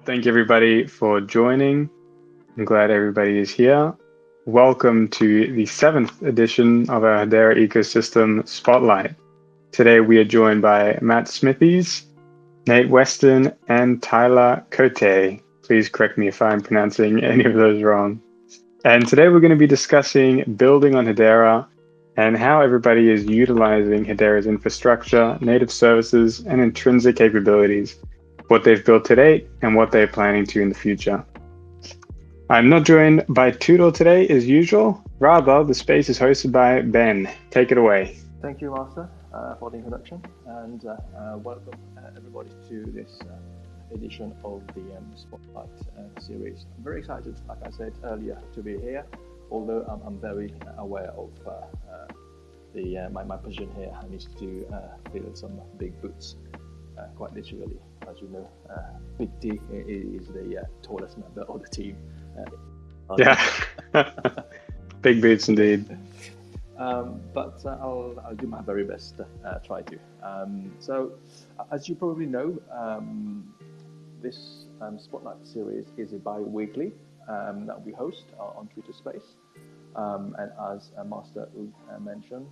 Thank you everybody for joining. I'm glad everybody is here. Welcome to the 7th edition of our Hedera Ecosystem Spotlight. Today we are joined by Matt Smithies, Nate Weston, and Tyler Coté. Please correct me if I'm pronouncing any of those wrong. And today we're going to be discussing building on Hedera and how everybody is utilizing Hedera's infrastructure, native services, and intrinsic capabilities, what they've built to date, and what they're planning to in the future. I'm not joined by Tudor today as usual. Rather, the space is hosted by Ben. Take it away. Thank you, Master, for the introduction, and welcome everybody to this edition of the Spotlight series. I'm very excited, like I said earlier, to be here, although I'm very aware of my position here. I need to fill some big boots, quite literally. As you know, Big T is the tallest member of the team. Yeah, big boots indeed. But I'll do my very best to try to. So, as you probably know, this Spotlight series is a bi-weekly that we host on Twitter Space. And as Master mentioned,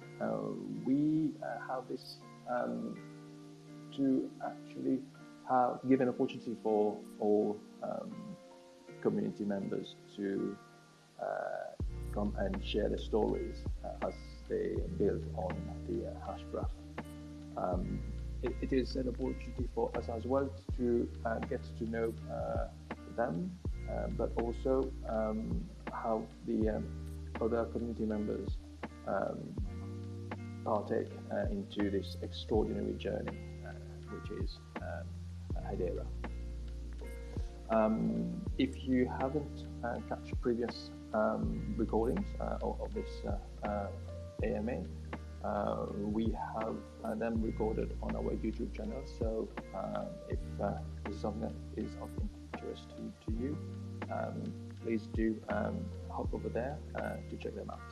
we have this to actually give an opportunity for all community members to come and share their stories as they build on the Hashgraph. It is an opportunity for us as well to get to know them, but also how the other community members partake into this extraordinary journey, which is Hedera. If you haven't catch previous recordings of this AMA, we have them recorded on our YouTube channel. So if this is something that is of interest to you, please do hop over there to check them out.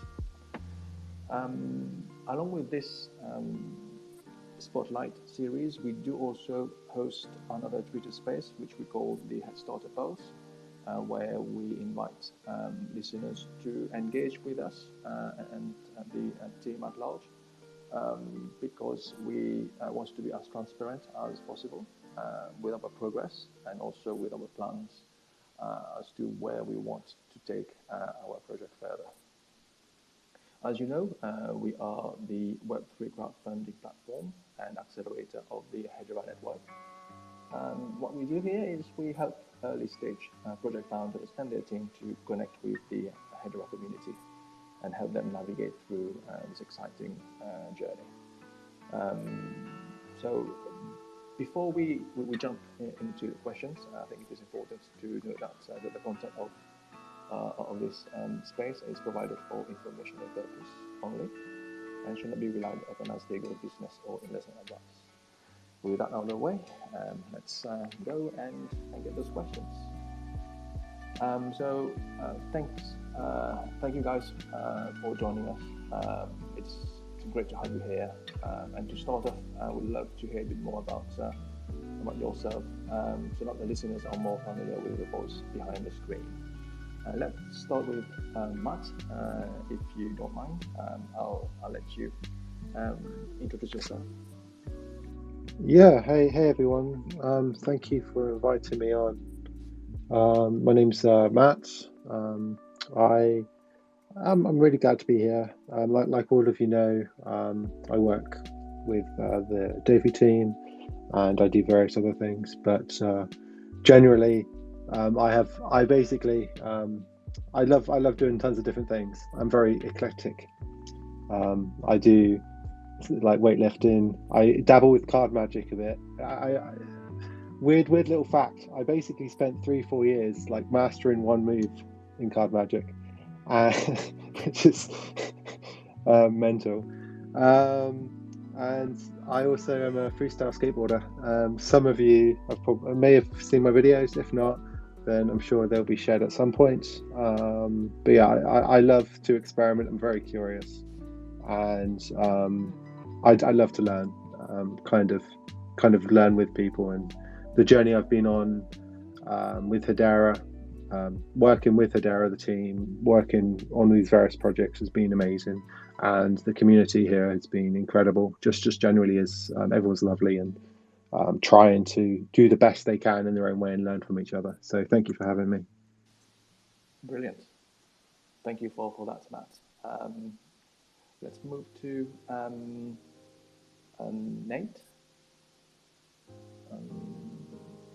Along with this Spotlight series, we do also host another Twitter space which we call the HeadStarter Pulse, where we invite listeners to engage with us and the team at large, because we want to be as transparent as possible with our progress and also with our plans as to where we want to take our project further. As you know, we are the Web3 crowdfunding platform and accelerator of the Hedera network. What we do here is we help early stage project founders and their team to connect with the Hedera community and help them navigate through this exciting journey. So before we jump into the questions, I think it is important to note that the content of this space is provided for informational purpose only and should not be relied upon as legal, business, or investment advice. With that out of the way, let's go and get those questions. Thank you guys for joining us. It's great to have you here. And to start off, I would love to hear a bit more about yourself, so that the listeners are more familiar with the voice behind the screen. Let's start with Matt, if you don't mind. I'll let you introduce yourself. Yeah, hey everyone. Thank you for inviting me on. My name's Matt. I'm really glad to be here. Like all of you know, I work with the DOVU team, and I do various other things. But generally, I love doing tons of different things. I'm very eclectic. I do like weightlifting. I dabble with card magic a bit. Weird little fact. I basically spent 3-4 years like mastering one move in card magic, which is mental. And I also am a freestyle skateboarder. Some of you may have seen my videos. If not, then I'm sure they'll be shared at some point. But yeah, I love to experiment. I'm very curious, and I love to learn. Kind of learn with people, and the journey I've been on with Hedera. Working with Hedera, the team, working on these various projects has been amazing, and the community here has been incredible. Just generally, as everyone's lovely and trying to do the best they can in their own way and learn from each other. So thank you for having me. Brilliant. Thank you for that, Matt. Let's move to Nate. I'm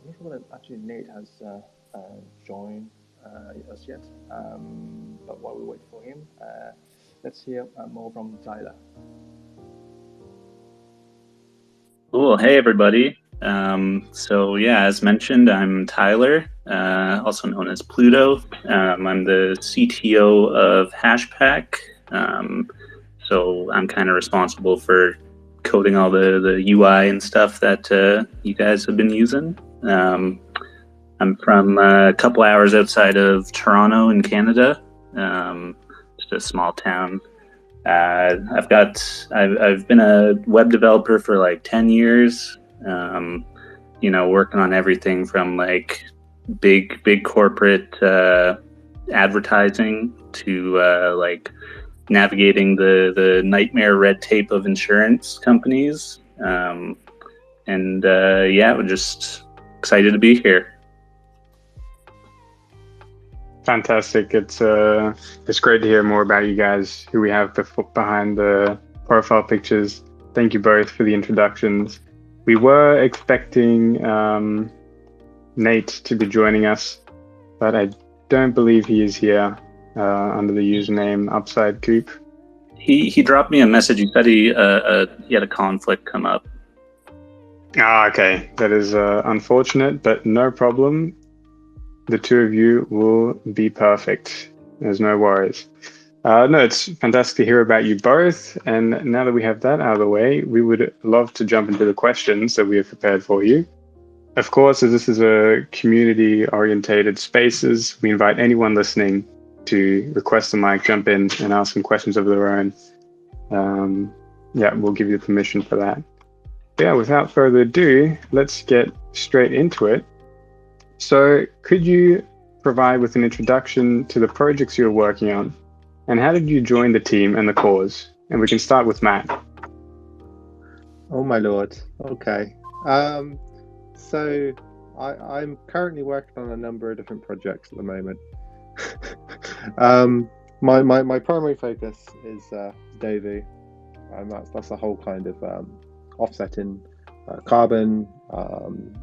not sure whether actually Nate has joined us yet, but while we wait for him, let's hear more from Tyler. Cool. Hey, everybody. So yeah, as mentioned, I'm Tyler, also known as Pluto. I'm the CTO of Hashpack. So I'm kind of responsible for coding all the UI and stuff that you guys have been using. I'm from a couple hours outside of Toronto in Canada, just a small town. I've been a web developer for like 10 years, working on everything from like big corporate advertising to like navigating the nightmare red tape of insurance companies. We're just excited to be here. Fantastic. It's great to hear more about you guys, who we have behind the profile pictures. Thank you both for the introductions. We were expecting Nate to be joining us, but I don't believe he is here under the username Upside Coop. He dropped me a message. He said he had a conflict come up. Okay. That is unfortunate, but no problem. The two of you will be perfect. There's no worries. No, it's fantastic to hear about you both. And now that we have that out of the way, we would love to jump into the questions that we have prepared for you. Of course, as this is a community-orientated spaces, we invite anyone listening to request a mic, jump in, and ask some questions of their own. We'll give you the permission for that. But yeah, without further ado, let's get straight into it. So could you provide with an introduction to the projects you're working on, and how did you join the team and the cause? And we can start with Matt. Oh my lord. Okay. So I'm currently working on a number of different projects at the moment. My primary focus is DOVU, and that's the whole kind of offsetting carbon,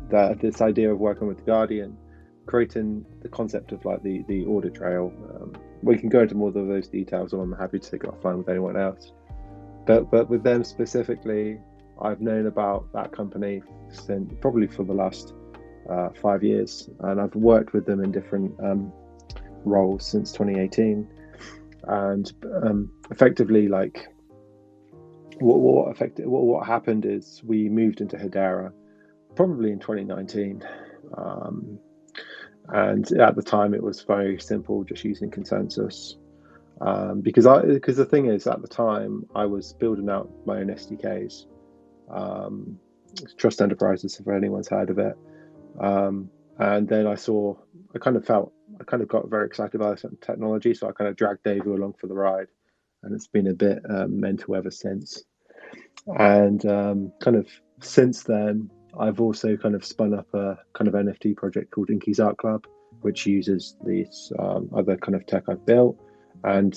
this idea of working with the Guardian, creating the concept of like the audit trail. We can go into more of those details, or I'm happy to take it offline with anyone else. But with them specifically, I've known about that company since probably for the last 5 years, and I've worked with them in different roles since 2018. And effectively, like what happened is we moved into Hedera probably in 2019, and at the time it was very simple, just using consensus, because the thing is, at the time I was building out my own SDKs, Trust Enterprises, if anyone's heard of it, and then I kind of got very excited by certain technology, so I kind of dragged DOVU along for the ride, and it's been a bit mental ever since. And kind of since then, I've also kind of spun up a kind of NFT project called Inky's Art Club, which uses these other kind of tech I've built. And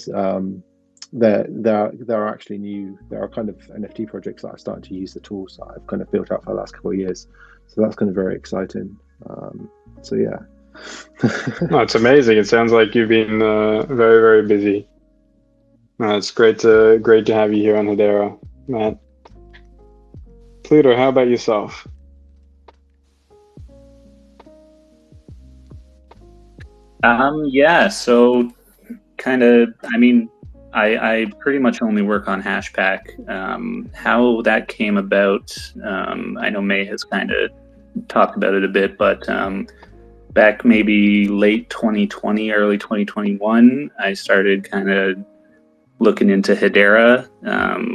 there are kind of NFT projects that are starting to use the tools that I've kind of built out for the last couple of years. So that's kind of very exciting. So yeah. No, it's amazing. It sounds like you've been very, very busy. It's great to have you here on Hedera, Matt. Pluto, how about yourself? So kind of, I pretty much only work on Hashpack. How that came about, I know May has kind of talked about it a bit, but back maybe late 2020, early 2021, I started kind of looking into Hedera,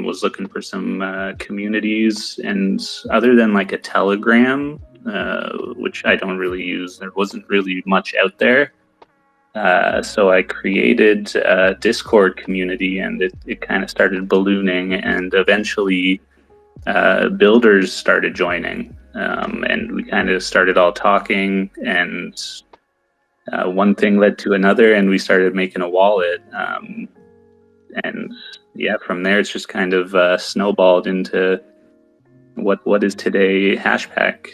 was looking for some communities, and other than like a Telegram, which I don't really use. There wasn't really much out there. So I created a Discord community, and it kind of started ballooning, and eventually builders started joining, and we kind of started all talking, and one thing led to another, and we started making a wallet, and yeah, from there it's just kind of snowballed into what is today Hashpack.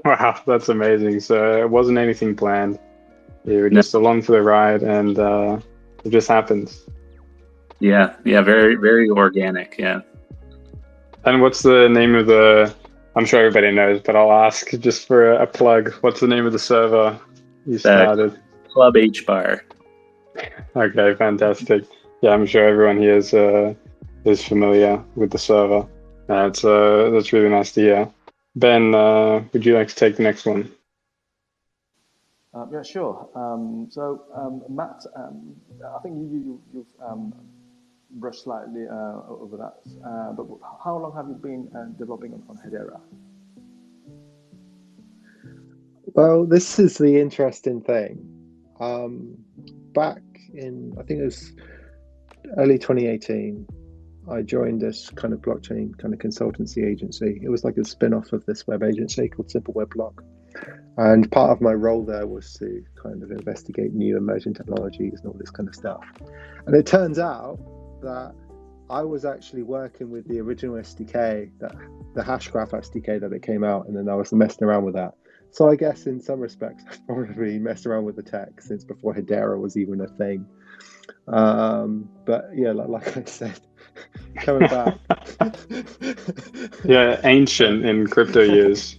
Wow, that's amazing. So it wasn't anything planned. You were No. just along for the ride, and it just happens. Yeah, very, very organic, yeah. And what's the name of the, I'm sure everybody knows, but I'll ask just for a plug. What's the name of the server you started? Club HBAR. Okay, fantastic. Yeah, I'm sure everyone here is familiar with the server. That's really nice to hear. Ben, would you like to take the next one? Yeah, sure. Matt, I think you've brushed slightly over that. But how long have you been developing on Hedera? Well, this is the interesting thing. Back in, I think it was early 2018, I joined this kind of blockchain kind of consultancy agency. It was like a spin-off of this web agency called Simple Web Block. And part of my role there was to kind of investigate new emerging technologies and all this kind of stuff. And it turns out that I was actually working with the original SDK, the Hashgraph SDK that it came out, and then I was messing around with that. So I guess in some respects, I've probably messed around with the tech since before Hedera was even a thing. But yeah, like I said, coming back. Yeah, ancient in crypto years.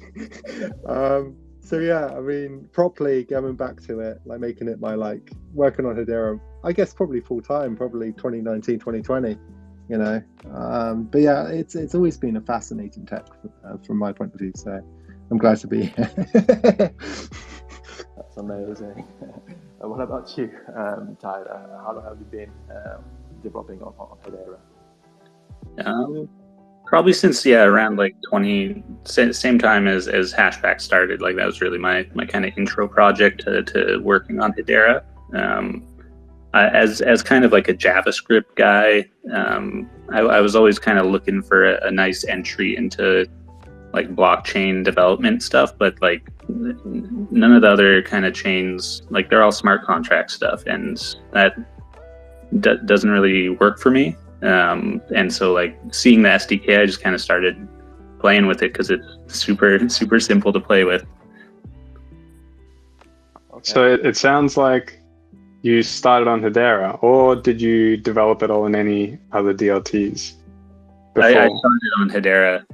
So yeah, I mean, properly going back to it, like making it my working on Hedera, I guess probably full time, probably 2019, 2020, you know. But yeah, it's always been a fascinating tech from my point of view. So I'm glad to be here. That's amazing. What about you, Tyler? How long have you been developing on Hedera? Probably since around like same time as Hashpack started. Like that was really my kind of intro project to working on Hedera. As kind of like a JavaScript guy, I was always kind of looking for a nice entry into like blockchain development stuff, but like none of the other kind of chains, like they're all smart contract stuff, and that doesn't really work for me. And so like seeing the SDK, I just kind of started playing with it because it's super simple to play with. Okay. So it sounds like you started on Hedera, or did you develop it all in any other DLTs? I started on Hedera,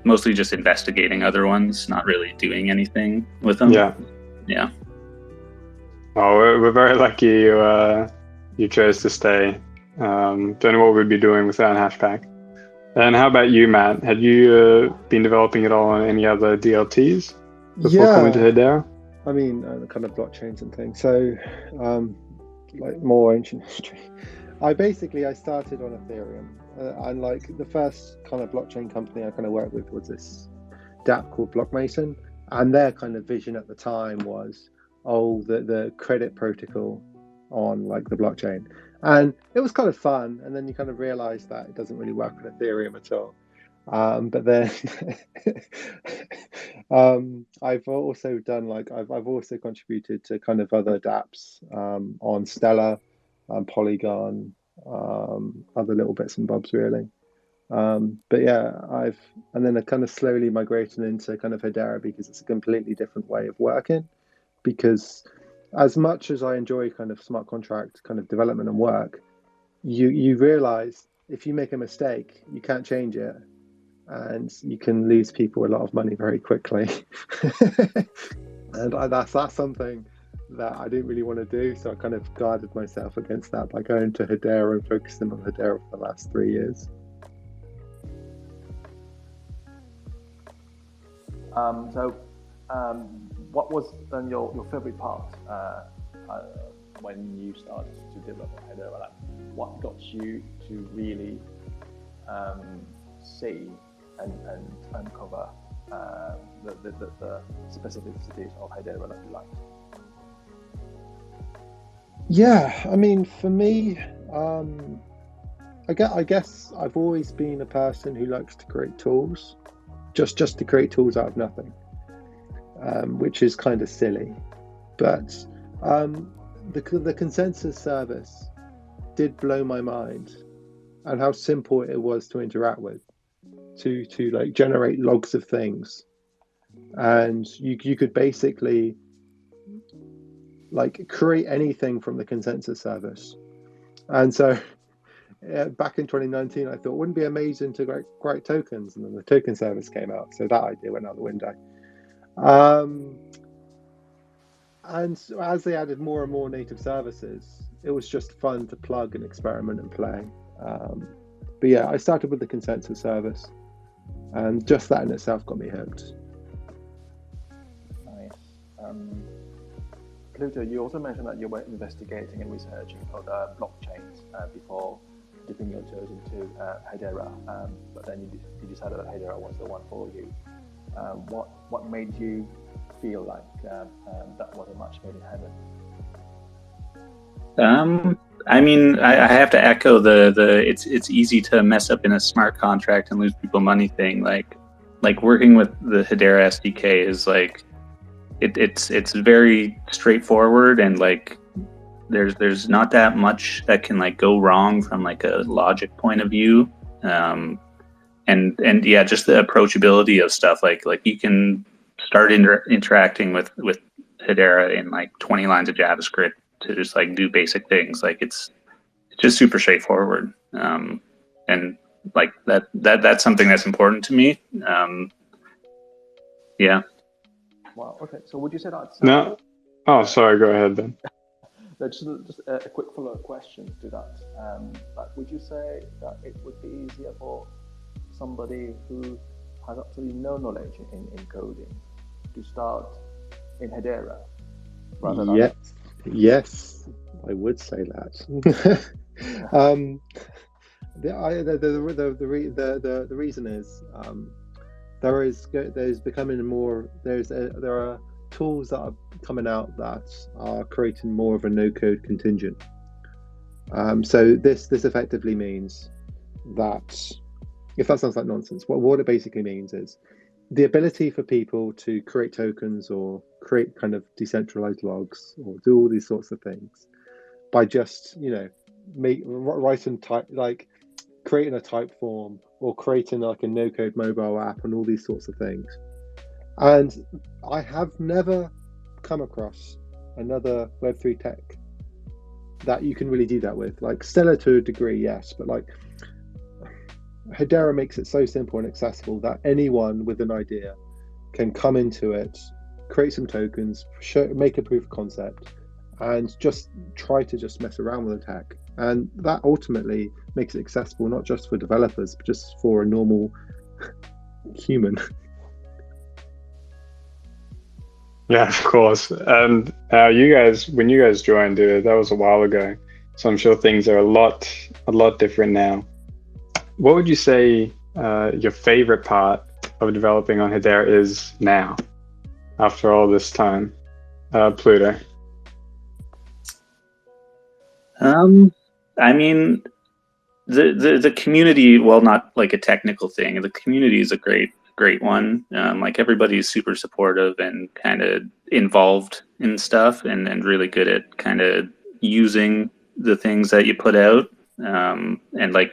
mostly just investigating other ones, not really doing anything with them. Yeah. Oh, we're very lucky you chose to stay. Don't know what we'd be doing without Hashpack. And how about you, Matt? Had you been developing it all on any other DLTs before coming to Hedera? I mean, the kind of blockchains and things. So, like more ancient history. I started on Ethereum, and like the first kind of blockchain company I kind of worked with was this dApp called Blockmason, and their kind of vision at the time was, the credit protocol on like the blockchain. And it was kind of fun, and then you kind of realize that it doesn't really work on Ethereum at all. But then I've also done I've also contributed to kind of other dApps on Stellar, Polygon, other little bits and bobs really. But yeah, and then I kind of slowly migrated into kind of Hedera because it's a completely different way of working. Because as much as I enjoy kind of smart contract kind of development and work, you realize if you make a mistake, you can't change it, and you can lose people a lot of money very quickly. And that's something that I didn't really want to do, so I kind of guarded myself against that by going to Hedera and focusing on Hedera for the last 3 years. What was then your favorite part when you started to develop Hedera? Like, what got you to really see and uncover the specificities of Hedera that you like? Yeah, I mean, for me, I guess I've always been a person who likes to create tools, just to create tools out of nothing, which is kind of silly. But the consensus service did blow my mind, and how simple it was to interact with, to like generate logs of things, and you could basically like create anything from the consensus service. And so back in 2019, I thought, wouldn't it be amazing to create tokens? And then the token service came out, so that idea went out the window. And as they added more and more native services, it was just fun to plug and experiment and play. But yeah, I started with the consensus service, and just that in itself got me hooked. Nice. Pluto, you also mentioned that you were investigating and researching other blockchains before dipping your toes into Hedera, but then you decided that Hedera was the one for you. What made you feel like that was a match made in heaven? I mean, I have to echo the it's easy to mess up in a smart contract and lose people money thing. Like working with the Hedera SDK is like it's very straightforward, and like there's not that much that can like go wrong from like a logic point of view. And yeah, just the approachability of stuff, like you can start interacting with Hedera in like 20 lines of JavaScript to just like do basic things. Like it's just super straightforward, and like that's something that's important to me. Yeah. Wow. Okay. So would you say that's No. Oh, sorry. Go ahead then. Just a quick follow-up question to that. Like, would you say that it would be easier for somebody who has absolutely no knowledge in coding to start in Hedera rather than? Yes, I would say that. The reason is there are tools that are coming out that are creating more of a no-code contingent. So this effectively means that, if that sounds like nonsense, what it basically means is the ability for people to create tokens or create kind of decentralized logs or do all these sorts of things by just, writing type, like creating a type form or creating like a no-code mobile app and all these sorts of things. And I have never come across another Web3 tech that you can really do that with. Like Stellar to a degree, yes, but like Hedera makes it so simple and accessible that anyone with an idea can come into it, create some tokens, make a proof of concept, and just try to just mess around with the tech. And that ultimately makes it accessible not just for developers, but just for a normal human. Yeah, of course. And when you guys joined, that was a while ago, so I'm sure things are a lot different now. What would you say your favorite part of developing on Hedera is now, after all this time, Pluto? I mean, the community, well, not like a technical thing. The community is a great one. Like everybody's super supportive and kind of involved in stuff, and really good at kind of using the things that you put out, and like,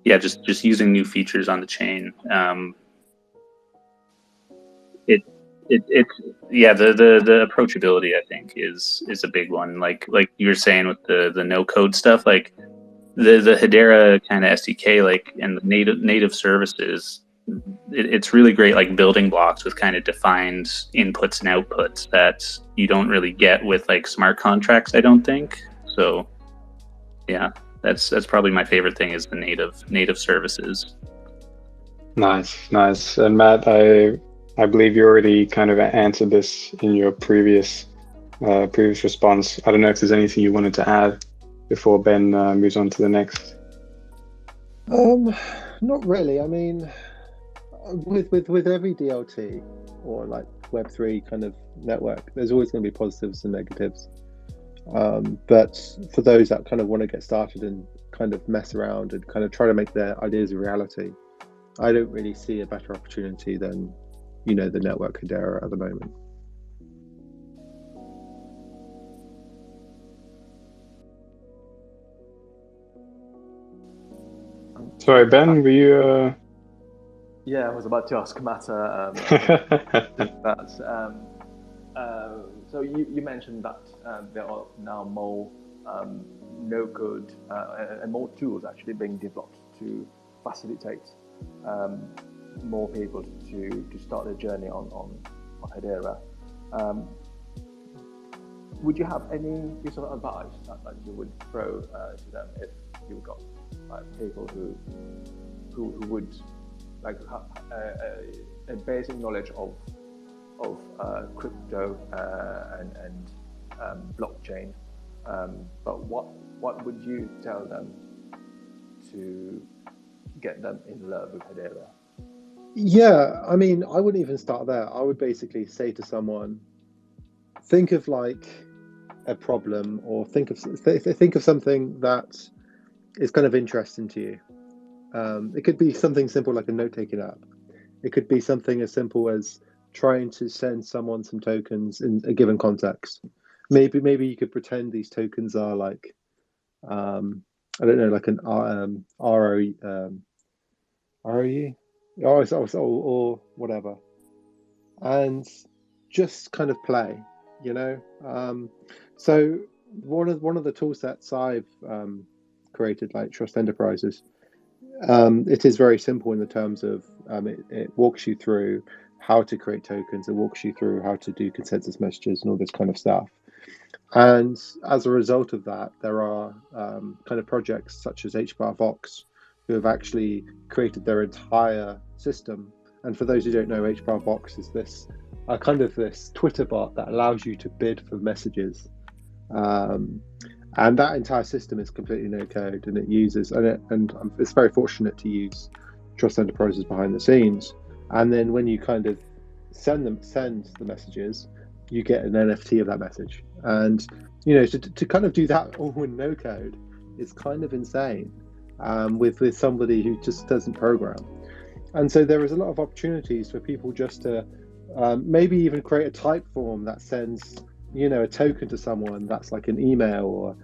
yeah, just using new features on the chain. The approachability, I think, is a big one. Like you were saying with the no code stuff, like the Hedera kind of SDK, like, and the native services, it's really great, like building blocks with kind of defined inputs and outputs that you don't really get with like smart contracts, I don't think. So yeah, that's probably my favorite thing, is the native services. Nice. And Matt, I believe you already kind of answered this in your previous response. I don't know if there's anything you wanted to add before Ben moves on to the next. Not really. I mean, with every DLT or like Web3 kind of network, there's always going to be positives and negatives. But for those that kind of want to get started and kind of mess around and kind of try to make their ideas a reality, I don't really see a better opportunity than, the network Hedera at the moment. Sorry, Ben, were you? Yeah, I was about to ask Matt that. So you mentioned that there are now more no-code and more tools actually being developed to facilitate more people to start their journey on Hedera. Would you have any piece of advice that you would throw to them if you got people who would have a basic knowledge of crypto and blockchain, but what would you tell them to get them in love with Hedera? Yeah, I mean, I wouldn't even start there. I would basically say to someone, think of like a problem, or think of something that is kind of interesting to you. It could be something simple like a note-taking app. It could be something as simple as trying to send someone some tokens in a given context. Maybe you could pretend these tokens are like, I don't know, like an ROE, or whatever, and just kind of play, So one of the tool sets I've created, like Trust Enterprises, it is very simple in the terms of it walks you through how to create tokens. It walks you through how to do consensus messages and all this kind of stuff. And as a result of that, there are kind of projects such as HBarVox who have actually created their entire system. And for those who don't know, HBarVox is this kind of this Twitter bot that allows you to bid for messages. And that entire system is completely no code, and it uses and it's very fortunate to use Trust Enterprises behind the scenes. And then when you kind of send the messages, you get an NFT of that message. And to kind of do that all in no code is kind of insane with somebody who just doesn't program. And so there is a lot of opportunities for people just to maybe even create a type form that sends a token to someone that's like an email, or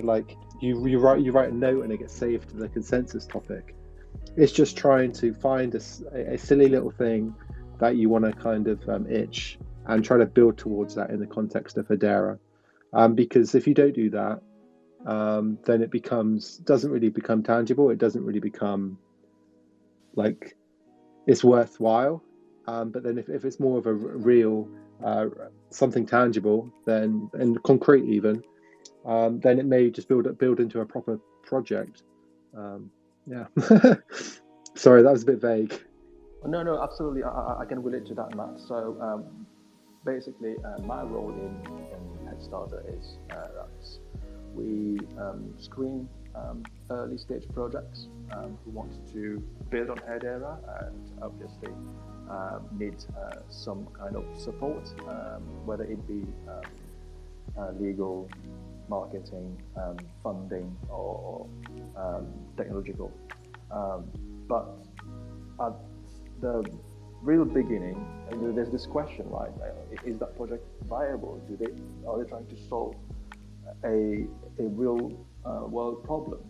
like you write a note and it gets saved to the consensus topic. It's just trying to find a silly little thing that you want to kind of itch and try to build towards that in the context of Hedera, because if you don't do that, then it doesn't really become tangible. It doesn't really become like it's worthwhile. But then if it's more of a real something tangible, then and concrete even, then it may just build into a proper project. Yeah. Sorry, that was a bit vague. No, absolutely. I can relate to that, Matt. So basically, my role in HeadStarter is that we screen early stage projects who want to build on Hedera and obviously need some kind of support, whether it be legal, marketing, funding, or technological. But at the real beginning, there's this question, right? Is that project viable? Are they trying to solve a real world problem?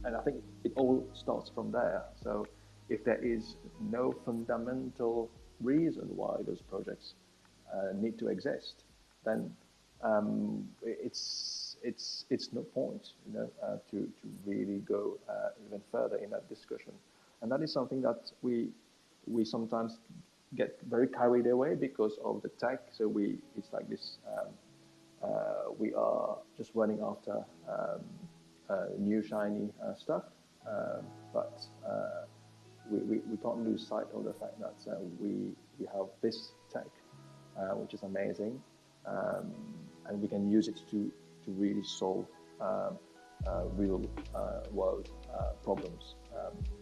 And I think it all starts from there. So if there is no fundamental reason why those projects need to exist, then it's no point, to really go even further in that discussion. And that is something that we sometimes get very carried away because of the tech. So it's like this. We are just running after new shiny stuff, but we can't lose sight of the fact that we have this tech, which is amazing, and we can use it to really solve real world problems.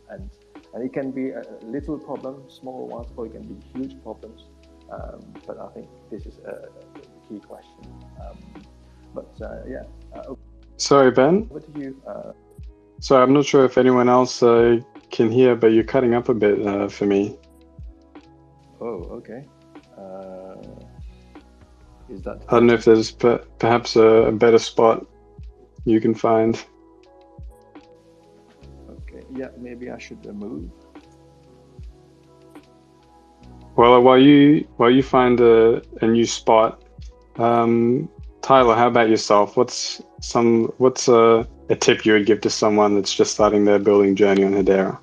And And it can be a little problem, small ones, or it can be huge problems. But I think this is a key question. Yeah. Sorry, Ben. What did you? Sorry, I'm not sure if anyone else can hear, but you're cutting up a bit for me. Oh, okay. Is that? I don't know if there's perhaps a better spot you can find. Okay. Yeah, maybe I should move. Well, while you find a new spot, Tyler, how about yourself? What's a tip you would give to someone that's just starting their building journey on Hedera?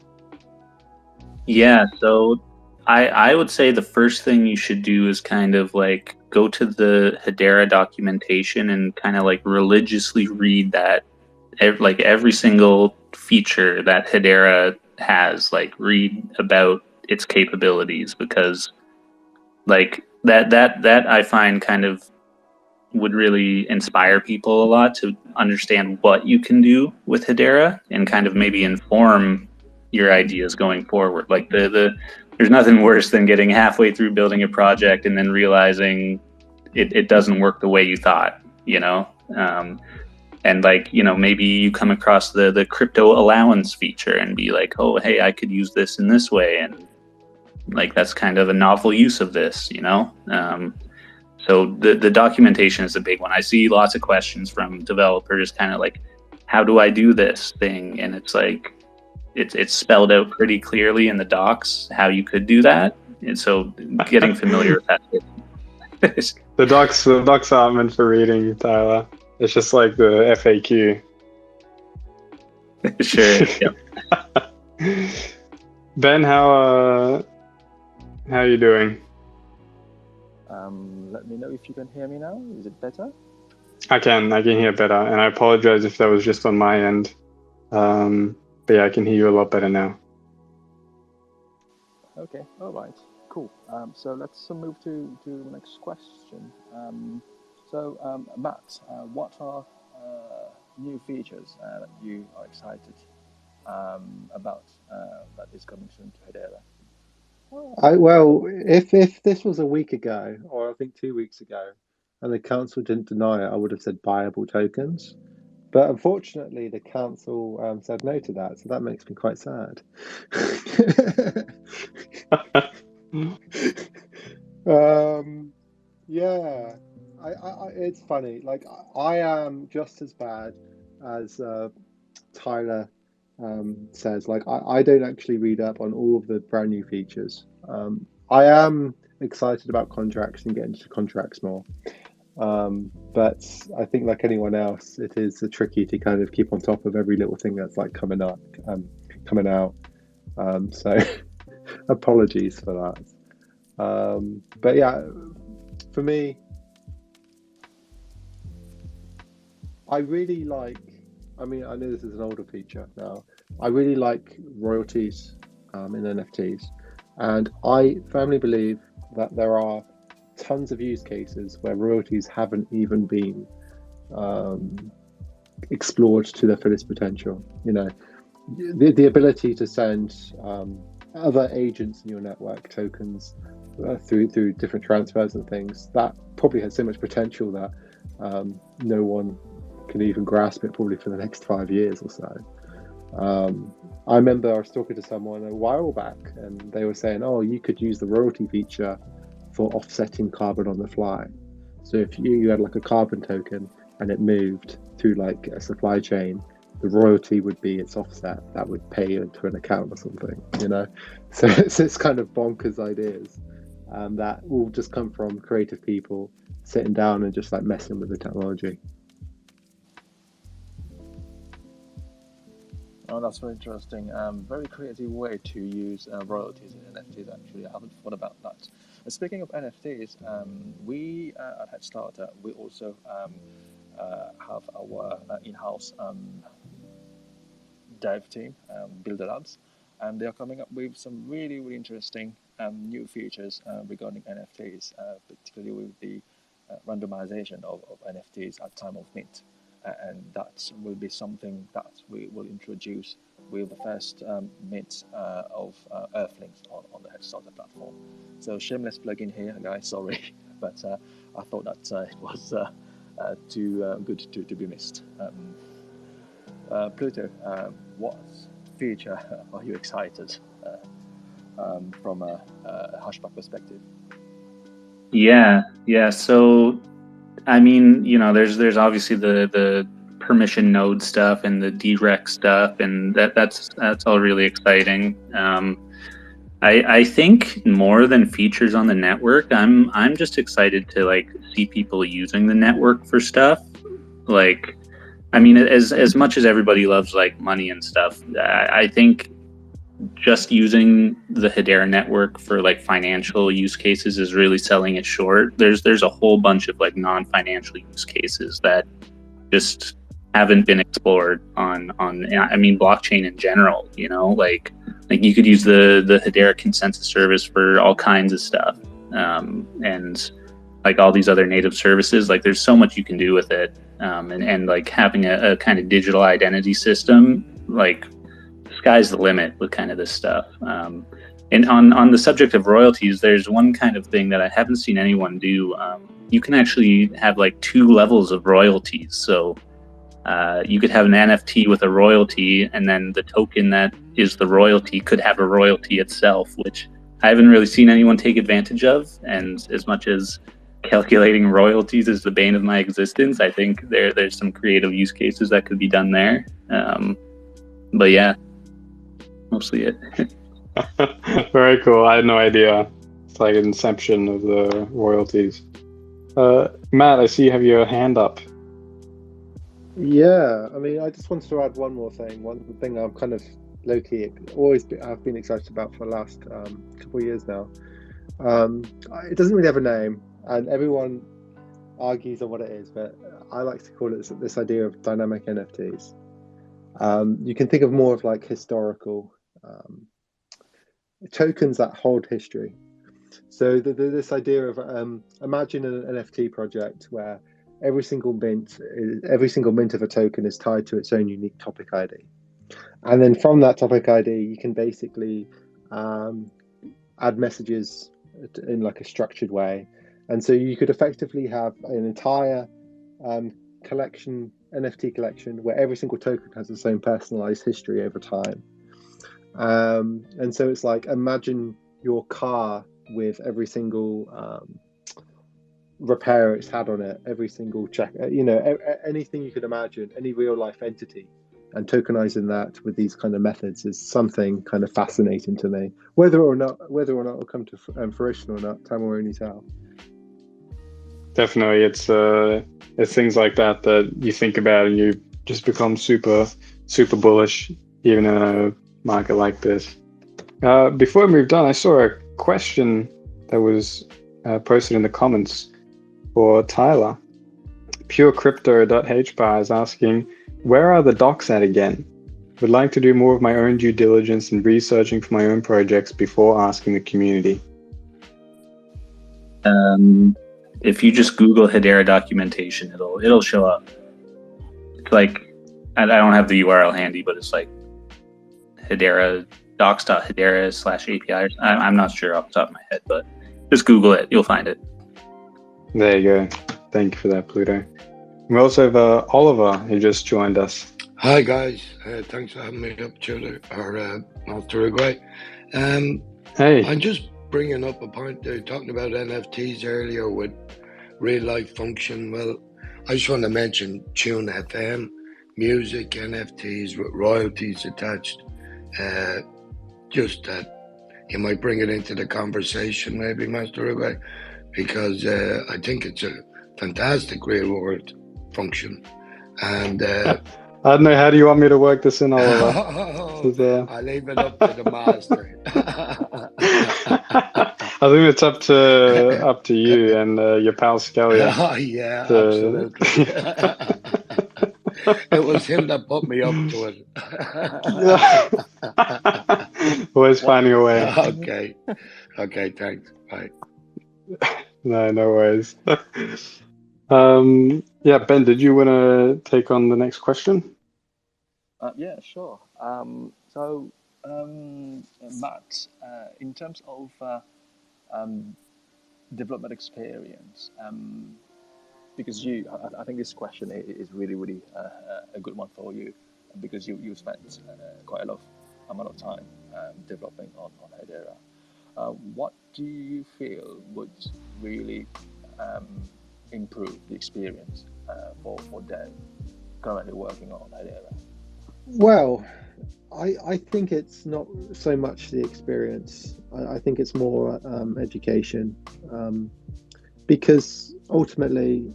Yeah, so I would say the first thing you should do is kind of like go to the Hedera documentation and kind of like religiously read that, like every single feature that Hedera has, like read about its capabilities, because like that I find kind of would really inspire people a lot to understand what you can do with Hedera and kind of maybe inform your ideas going forward. Like there's nothing worse than getting halfway through building a project and then realizing it doesn't work the way you thought, you know? And like, you know, maybe you come across the crypto allowance feature and be like, oh, hey, I could use this in this way. And like, that's kind of a novel use of this, you know? So the documentation is a big one. I see lots of questions from developers kind of like, how do I do this thing? And it's like, it's spelled out pretty clearly in the docs how you could do that. And so getting familiar with that. The docs aren't meant for reading, Tyler. It's just like the FAQ. Sure. Yep. Ben, how are you doing? Let me know if you can hear me now. Is it better? I can hear better, and I apologize if that was just on my end. But yeah, I can hear you a lot better now. Okay, all right, cool. So let's move to the next question. Matt, what are new features that you are excited about that is coming soon to Hedera? Well, if this was a week ago, or I think 2 weeks ago, and the council didn't deny it, I would have said buyable tokens. But unfortunately, the council said no to that, so that makes me quite sad. Yeah, it's funny. Like I am just as bad as Tyler says. Like I don't actually read up on all of the brand new features. I am excited about contracts and getting into contracts more. But I think like anyone else, it is tricky to kind of keep on top of every little thing that's like coming out. So apologies for that. But yeah, for me, I really like, I mean, I know this is an older feature now. I really like royalties in NFTs. And I firmly believe that there are tons of use cases where royalties haven't even been explored to their fullest potential. You know, the ability to send other agents in your network tokens through different transfers and things, that probably has so much potential that no one can even grasp it probably for the next 5 years or so. I remember I was talking to someone a while back and they were saying, oh, you could use the royalty feature for offsetting carbon on the fly. So if you had like a carbon token and it moved through like a supply chain, the royalty would be its offset that would pay into an account or something, you know? So it's kind of bonkers ideas that will just come from creative people sitting down and just like messing with the technology. Oh, that's very interesting. Very creative way to use royalties in NFTs. Actually, I haven't thought about that. Speaking of NFTs, we at HeadStarter we also have our in-house dev team, Builder Labs, and they are coming up with some really interesting new features regarding NFTs, particularly with the randomization of NFTs at time of mint. and that will be something that we will introduce with the first mint of Earthlings on the HeadStarter platform. So shameless plug in here, guys. Sorry, but I thought that it was too good to be missed. Pluto, what feature are you excited from a Hashpack perspective? Yeah. So, I mean, there's obviously the permission node stuff and the direct stuff, and that's all really exciting. I think more than features on the network, I'm just excited to like see people using the network for stuff. Like, I mean, as much as everybody loves like money and stuff, I think just using the Hedera network for like financial use cases is really selling it short. There's a whole bunch of like non-financial use cases that just haven't been explored on I mean, blockchain in general. Like you could use the Hedera consensus service for all kinds of stuff, and like all these other native services. Like there's so much you can do with it, and like having a kind of digital identity system, like sky's the limit with kind of this stuff. And on the subject of royalties, there's one kind of thing that I haven't seen anyone do. You can actually have like 2 levels of royalties. So you could have an NFT with a royalty, and then the token that is the royalty could have a royalty itself, which I haven't really seen anyone take advantage of. And as much as calculating royalties is the bane of my existence, I think there's some creative use cases that could be done there. But yeah, mostly it. Very cool. I had no idea. It's like an inception of the royalties. Matt, I see you have your hand up. Yeah, I mean, I just wanted to add one more thing. One thing I'm kind of low-key I've been excited about for the last couple of years now. It doesn't really have a name, and everyone argues on what it is, but I like to call it this idea of dynamic NFTs. You can think of more of like historical tokens that hold history. So this idea of imagine an NFT project where every single mint of a token is tied to its own unique topic ID, and then from that topic ID you can basically add messages in like a structured way, and so you could effectively have an entire NFT collection where every single token has its own personalized history over time. And so it's like, imagine your car with every single repair it's had on it, every single check, anything you could imagine, any real life entity, and tokenizing that with these kind of methods is something kind of fascinating to me. Whether or not it'll come to fruition or not, time will only tell. Definitely, it's things like that you think about and you just become super bullish, even in a market like this. Before we moved on, I saw a question that was posted in the comments for Tyler. PureCrypto.hbar is asking, where are the docs at again? Would like to do more of my own due diligence and researching for my own projects before asking the community. If you just Google Hedera documentation, it'll show up. It's like, I don't have the URL handy, but it's like Hedera docs.hedera/API. I'm not sure off the top of my head, but just Google it, you'll find it. There you go. Thank you for that, Pluto. We also have Oliver, who just joined us. Hi guys, thanks for having me up, Chiller, or Master Uruguay. Hey. I'm just bringing up a point there, talking about NFTs earlier with real life function. Well, I just want to mention Tune FM, music, NFTs with royalties attached. Just that you might bring it into the conversation, maybe, Master Uruguay, because I think it's a fantastic real world function. And I don't know, how do you want me to work this in, Oliver? I'll leave it up to the master. I think it's up to you and your pal Scalia. Yeah, absolutely. It was him that put me up to it. Always finding a way. Okay, thanks. Bye. No worries. Yeah, Ben, did you want to take on the next question? Yeah, sure. Matt, in terms of development experience, because I think this question is really a good one for you, because you spent quite a lot of amount of time developing on Hedera. What do you feel would really improve the experience for Dev currently working on Hedera? Well, I think it's not so much the experience. I think it's more education, because ultimately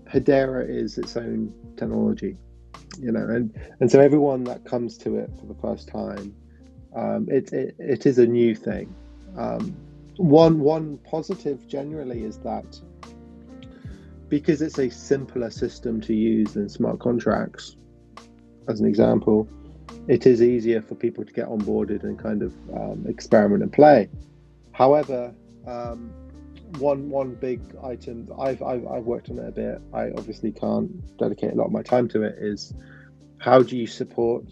Hedera is its own technology, and so everyone that comes to it for the first time, it is a new thing. One positive generally is that because it's a simpler system to use than smart contracts, as an example, it is easier for people to get onboarded and kind of experiment and play. However, one big item I've worked on it a bit. I obviously can't dedicate a lot of my time to it. Is how do you support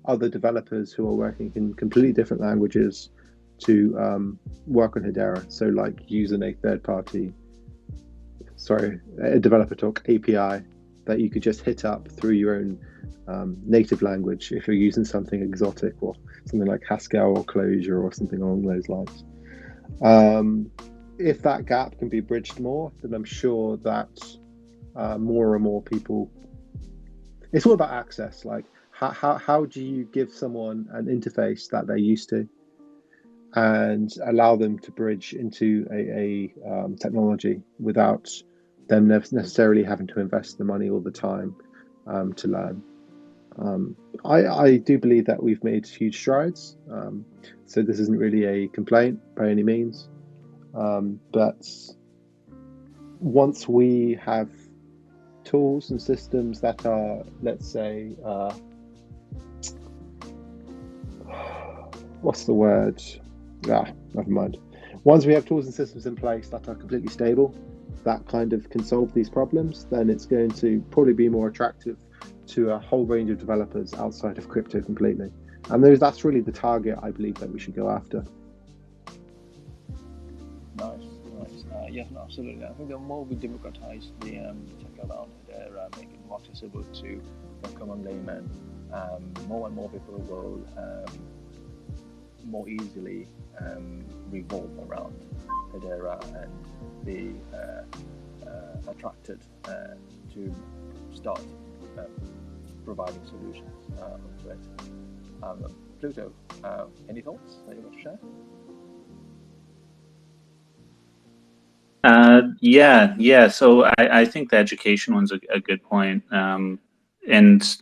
other developers who are working in completely different languages to work on Hedera? So like using a developer talk API that you could just hit up through your own native language if you're using something exotic or something like Haskell or Clojure or something along those lines. If that gap can be bridged more, then I'm sure that more and more people. It's all about access. Like how do you give someone an interface that they're used to, and allow them to bridge into a technology without them necessarily having to invest the money all the time to learn. I do believe that we've made huge strides. So this isn't really a complaint by any means. But once we have tools and systems that are, let's say, what's the word? Never mind. Once we have tools and systems in place that are completely stable, that kind of can solve these problems, then it's going to probably be more attractive to a whole range of developers outside of crypto completely. And that's really the target I believe that we should go after. Nice. Yes, no, absolutely. I think the more we democratize the tech around Hedera, make it more accessible to the common layman, more and more people will more easily revolve around Hedera and be attracted to start providing solutions to it. Pluto, any thoughts that you want to share? Yeah. So I think the education one's a good point. And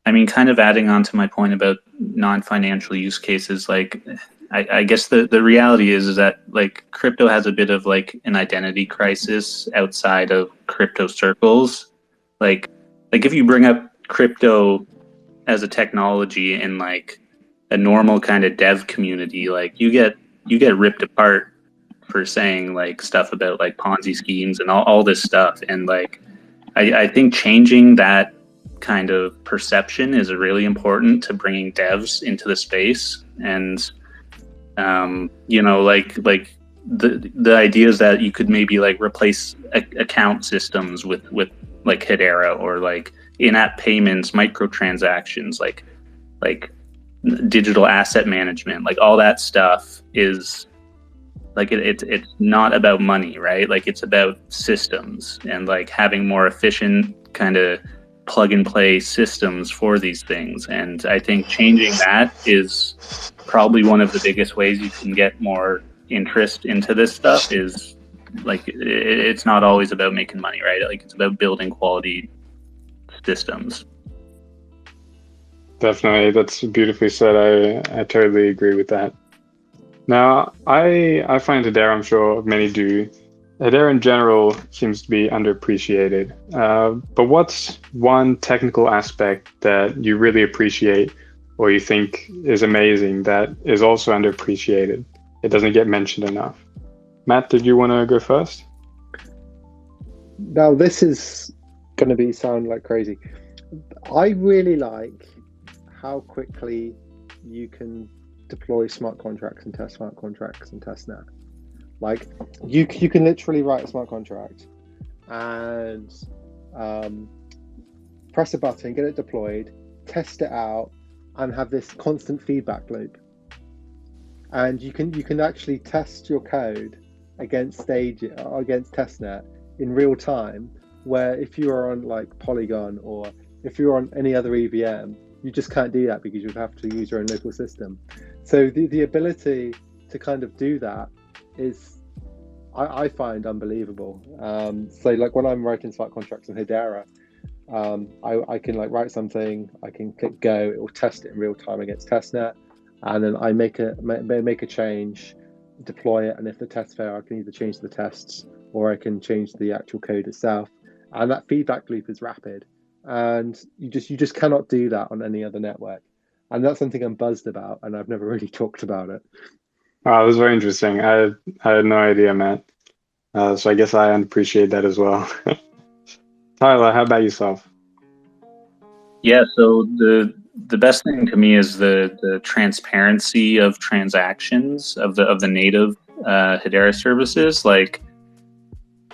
I mean, kind of adding on to my point about non-financial use cases, like I guess the reality is that like crypto has a bit of like an identity crisis outside of crypto circles. Like if you bring up crypto as a technology in like a normal kind of dev community, like you get ripped apart for saying like stuff about like Ponzi schemes and all this stuff. And like I think changing that kind of perception is really important to bringing devs into the space. And like the ideas that you could maybe like replace account systems with like Hedera, or like in-app payments, microtransactions, like digital asset management, like all that stuff is like it's not about money, right? Like it's about systems and like having more efficient kind of plug and play systems for these things. And I think changing that is probably one of the biggest ways you can get more interest into this stuff. Is like it's not always about making money, right? Like it's about building quality systems. Definitely, that's beautifully said. I totally agree with that. Now, I find Hedera, I'm sure many do, Hedera in general seems to be underappreciated. But what's one technical aspect that you really appreciate or you think is amazing that is also underappreciated? It doesn't get mentioned enough. Matt, did you want to go first? Now this is going to sound like crazy. I really like how quickly you can deploy smart contracts and test smart contracts and testnet. Like you can literally write a smart contract and press a button, get it deployed, test it out, and have this constant feedback loop. And you can actually test your code against testnet in real time. Where if you are on like Polygon or if you're on any other EVM, you just can't do that because you'd have to use your own local system. So the ability to kind of do that is, I find unbelievable. So like when I'm writing smart contracts in Hedera, I can like write something, I can click go, it will test it in real time against testnet, and then I make a change, deploy it, and if the tests fail, I can either change the tests or I can change the actual code itself. And that feedback loop is rapid, and you just cannot do that on any other network. And that's something I'm buzzed about, and I've never really talked about it. Wow, that was very interesting. I had no idea, Matt. So I guess I appreciate that as well. Tyler, how about yourself? Yeah, so the best thing to me is the transparency of transactions of the native Hedera services. Like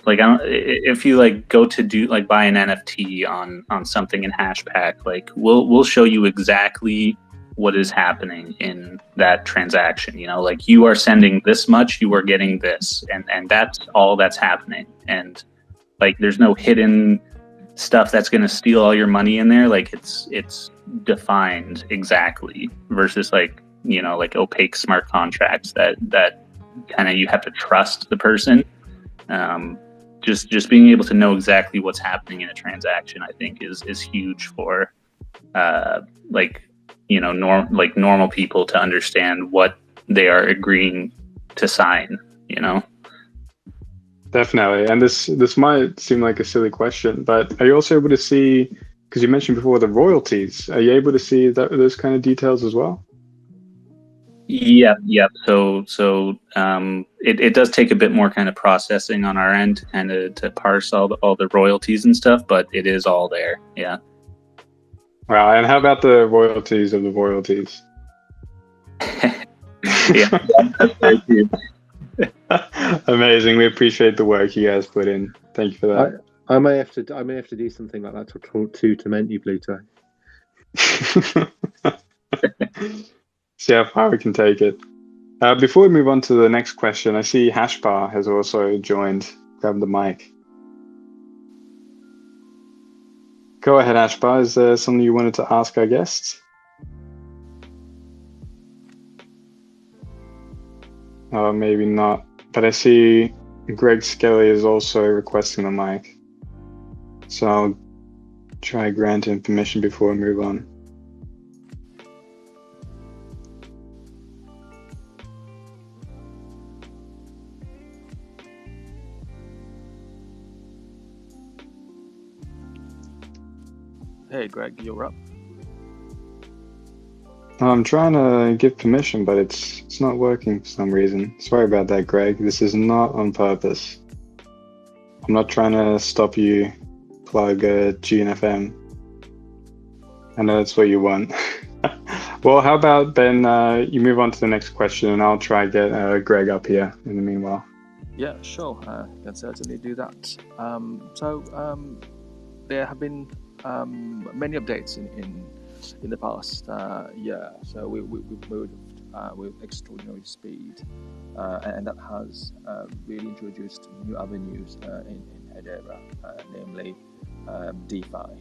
if you like go to do like buy an NFT on something in Hashpack, like we'll show you exactly what is happening in that transaction. You know, like you are sending this much, you are getting this, and that's all that's happening. And like there's no hidden stuff that's going to steal all your money in there. Like it's defined exactly, versus like, you know, like opaque smart contracts that kind of you have to trust the person. Just being able to know exactly what's happening in a transaction, I think is huge for like, you know, normal people to understand what they are agreeing to sign, you know. Definitely. And this might seem like a silly question, but are you also able to see, because you mentioned before the royalties, are you able to see those kind of details as well? Yeah. So it does take a bit more kind of processing on our end, kind of to parse all the royalties and stuff, but it is all there. Yeah. Wow. And how about the royalties of the royalties? Yeah, that's very true. Amazing. We appreciate the work you guys put in. Thank you for that. I may have to do something like that to mint you, Pluto. See how far we can take it. Before we move on to the next question, I see Hashbar has also joined. Grab the mic. Go ahead, Hashbar. Is there something you wanted to ask our guests? Maybe not. But I see Greg Skelly is also requesting the mic. So I'll try granting permission before we move on. Hey, Greg, you're up. I'm trying to give permission, but it's not working for some reason. Sorry about that, Greg. This is not on purpose. I'm not trying to stop you plug GNFM. I know that's what you want. Well, how about then you move on to the next question, and I'll try to get Greg up here in the meanwhile. Yeah, sure. Can certainly do that. There have been many updates in the past year. So we've moved with extraordinary speed, and that has really introduced new avenues in Hedera, namely DeFi.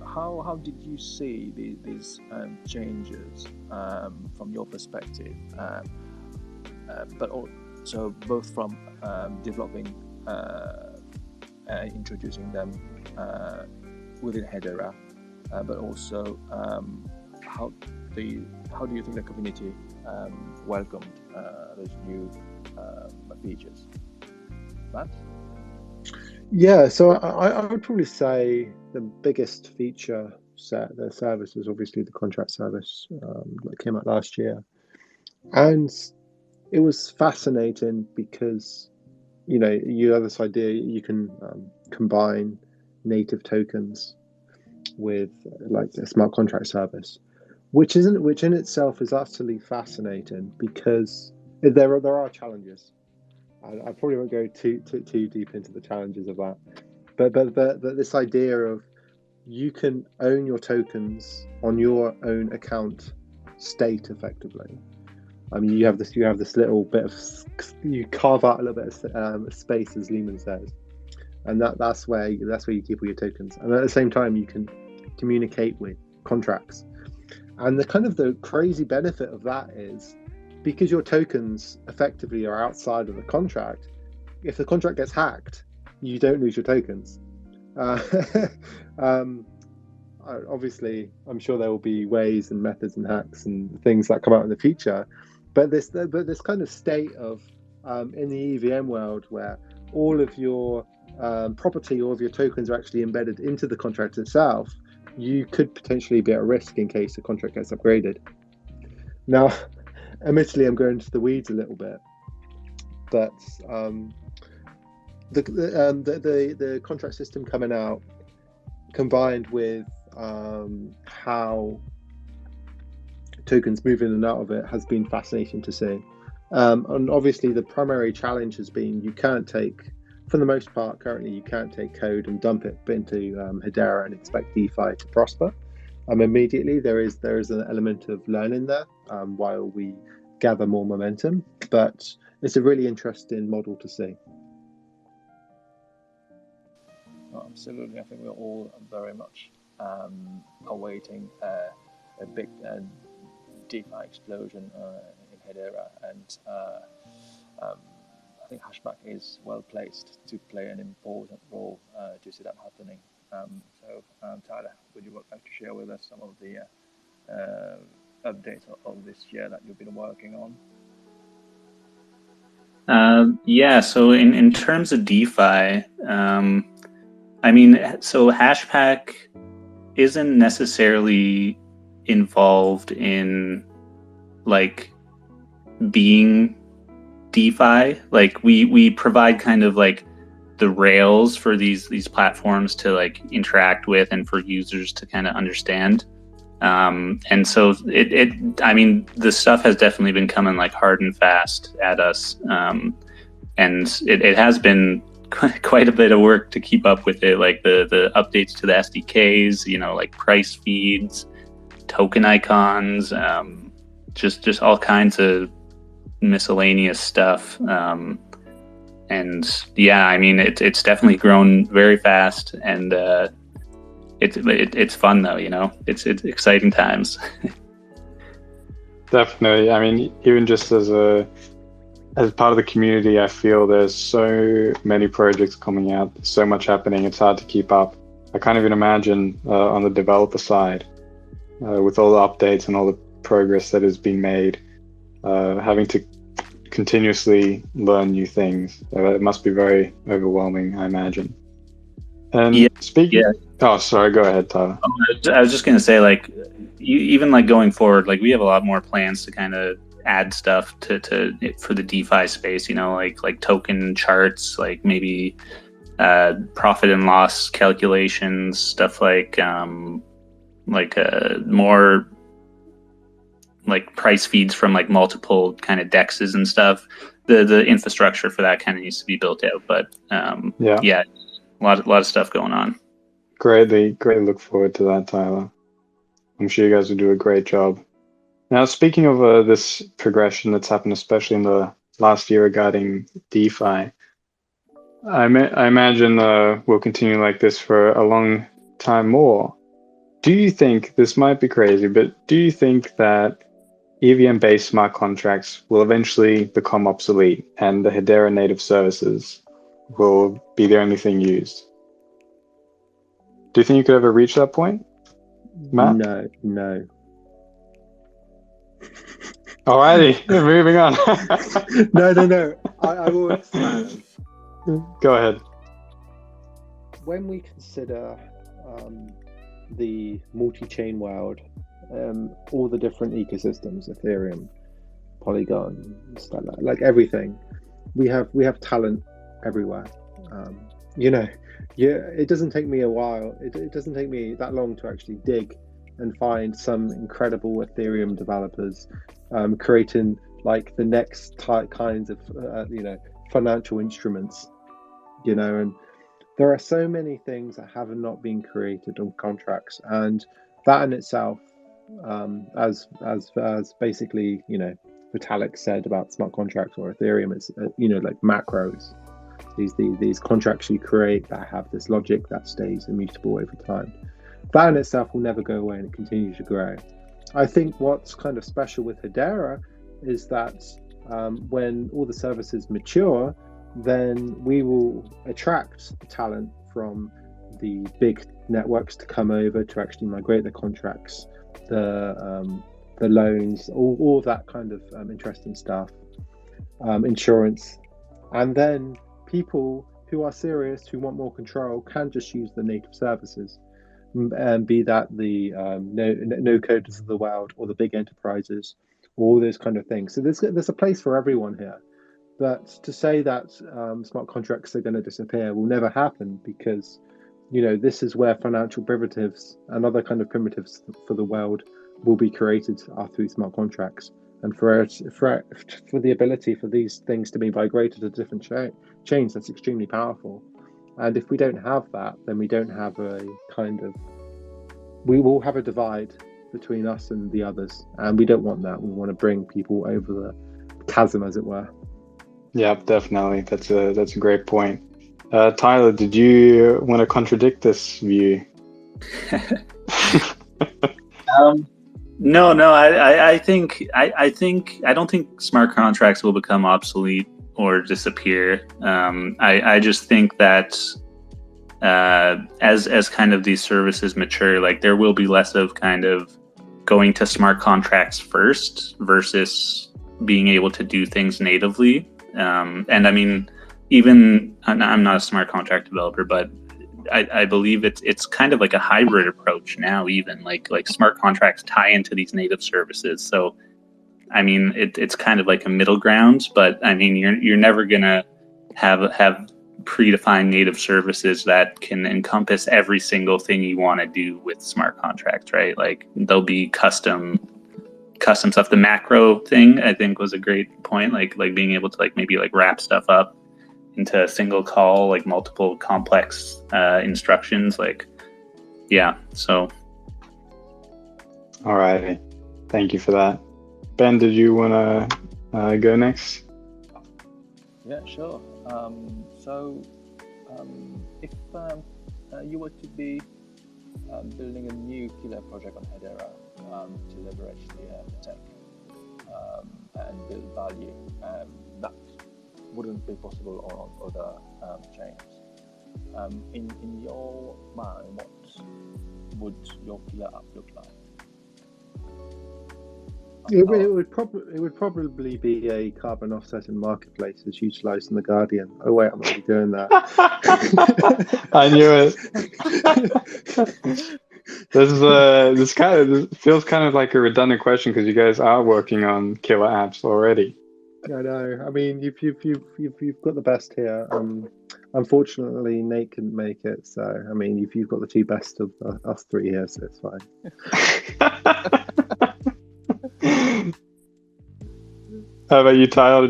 How did you see these changes from your perspective? But also both from developing, introducing them within Hedera, but also how do you think the community welcomed those new features? Matt? Yeah, so I would probably say the biggest feature set, the service, was obviously the contract service that came out last year. And it was fascinating because you have this idea you can combine native tokens with like a smart contract service, which in itself is utterly fascinating because there are challenges. I probably won't go too deep into the challenges of that, but this idea of you can own your tokens on your own account state effectively. I mean, you have this little bit of, you carve out a little bit of space, as Lehman says, and that's where you keep all your tokens. And at the same time, you can communicate with contracts. And the crazy benefit of that is because your tokens effectively are outside of the contract. If the contract gets hacked, you don't lose your tokens. Obviously, I'm sure there will be ways and methods and hacks and things that come out in the future. But this kind of state of in the EVM world where all of your property, all of your tokens are actually embedded into the contract itself, you could potentially be at risk in case the contract gets upgraded. Now, admittedly, I'm going into the weeds a little bit, but the contract system coming out, combined with how tokens move in and out of it, has been fascinating to see. And obviously, the primary challenge has been you can't take, for the most part, currently you can't take code and dump it into Hedera and expect DeFi to prosper. Immediately, there is an element of learning there while we gather more momentum, but it's a really interesting model to see. Absolutely, I think we're all very much awaiting a big DeFi explosion in Hedera, and I think Hashpack is well placed to play an important role to see that happening. So, Tyler, would you like to share with us some of the updates of this year that you've been working on? Yeah, so in terms of DeFi, I mean, so Hashpack isn't necessarily involved in like being DeFi. Like we provide kind of like the rails for these platforms to like interact with and for users to kind of understand. And so I mean, the stuff has definitely been coming like hard and fast at us. And it has been quite a bit of work to keep up with it, like the updates to the SDKs, like price feeds, token icons, just all kinds of miscellaneous stuff. And yeah, I mean, it's definitely grown very fast, and it's fun though, it's exciting times. Definitely. I mean, even just as part of the community, I feel there's so many projects coming out, there's so much happening, it's hard to keep up. I can't even imagine on the developer side, with all the updates and all the progress that is being made, having to continuously learn new things. It must be very overwhelming, I imagine. And oh, sorry, go ahead, Tyler. I was just going to say, like, even like going forward, like we have a lot more plans to kind of add stuff to for the DeFi space, like token charts, like maybe profit and loss calculations, stuff like more like price feeds from like multiple kind of dexes and stuff. The infrastructure for that kind of needs to be built out, but yeah, a lot of stuff going on. Greatly look forward to that, Tyler. I'm sure you guys will do a great job. Now, speaking of this progression that's happened, especially in the last year regarding DeFi, I imagine we'll continue like this for a long time more. Do you think, this might be crazy, but do you think that EVM-based smart contracts will eventually become obsolete and the Hedera native services will be the only thing used? Do you think you could ever reach that point, Matt? No. Alrighty, moving on. No. I will expand. Go ahead. When we consider the multi-chain world, all the different ecosystems, Ethereum, Polygon, like everything, we have talent everywhere. You know, it doesn't take me a while. It doesn't take me that long to actually dig and find some incredible Ethereum developers creating like the next kinds of financial instruments. You know, and there are so many things that have not been created on contracts, and that in itself, as basically, you know, Vitalik said about smart contracts or Ethereum, it's like macros. These contracts you create that have this logic that stays immutable over time. That in itself will never go away, and it continues to grow. I think what's kind of special with Hedera is that when all the services mature, then we will attract talent from the big networks to come over to actually migrate the contracts, the loans, all that kind of interesting stuff, insurance, and then people who are serious, who want more control, can just use the native services, and be that the no coders of the world or the big enterprises, all those kind of things. So there's a place for everyone here. But to say that smart contracts are going to disappear will never happen, because, you know, this is where financial primitives and other kind of primitives for the world will be created are through smart contracts. And for the ability for these things to be migrated to different chains, that's extremely powerful. And if we don't have that, then we don't have we will have a divide between us and the others. And we don't want that. We want to bring people over the chasm, as it were. Yeah, definitely. That's a great point. Tyler, did you want to contradict this view? No. I don't think smart contracts will become obsolete or disappear. I just think that as kind of these services mature, like there will be less of kind of going to smart contracts first versus being able to do things natively. And I mean, even I'm not a smart contract developer, but I believe it's kind of like a hybrid approach now. Even like smart contracts tie into these native services. So, I mean, it's kind of like a middle ground. But I mean, you're never gonna have predefined native services that can encompass every single thing you want to do with smart contracts, right? Like there'll be custom stuff. The macro thing, I think, was a great point. Like being able to maybe wrap stuff up into a single call, like multiple complex instructions. So. All righty. Thank you for that. Ben, did you want to go next? Yeah, sure. If you were to be building a new killer project on Hedera to leverage the tech and build value, that wouldn't be possible on other chains. In your mind, what would your killer app look like? It would probably be a carbon offsetting marketplace as utilized in the Guardian. Oh wait, I'm already doing that. I knew it. This feels kind of like a redundant question because you guys are working on killer apps already. I know. I mean, you've got the best here. Unfortunately, Nate couldn't make it, so I mean, you've got the two best of us three here, so it's fine. How about you, Tyler?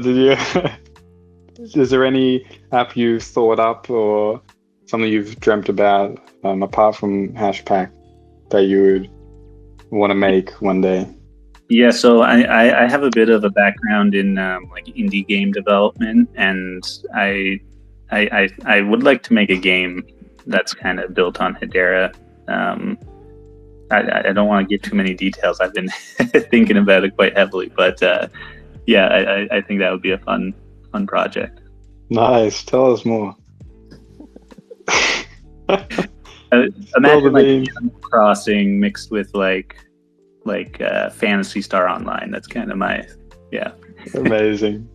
Is there any app you've thought up or something you've dreamt about apart from Hashpack that you would want to make one day? Yeah, so I have a bit of a background in indie game development, and I would like to make a game that's kind of built on Hedera. I don't want to give too many details. I've been thinking about it quite heavily, but I think that would be a fun project. Nice. Tell us more. Imagine Animal Crossing mixed with Phantasy Star Online. That's kind of my Amazing.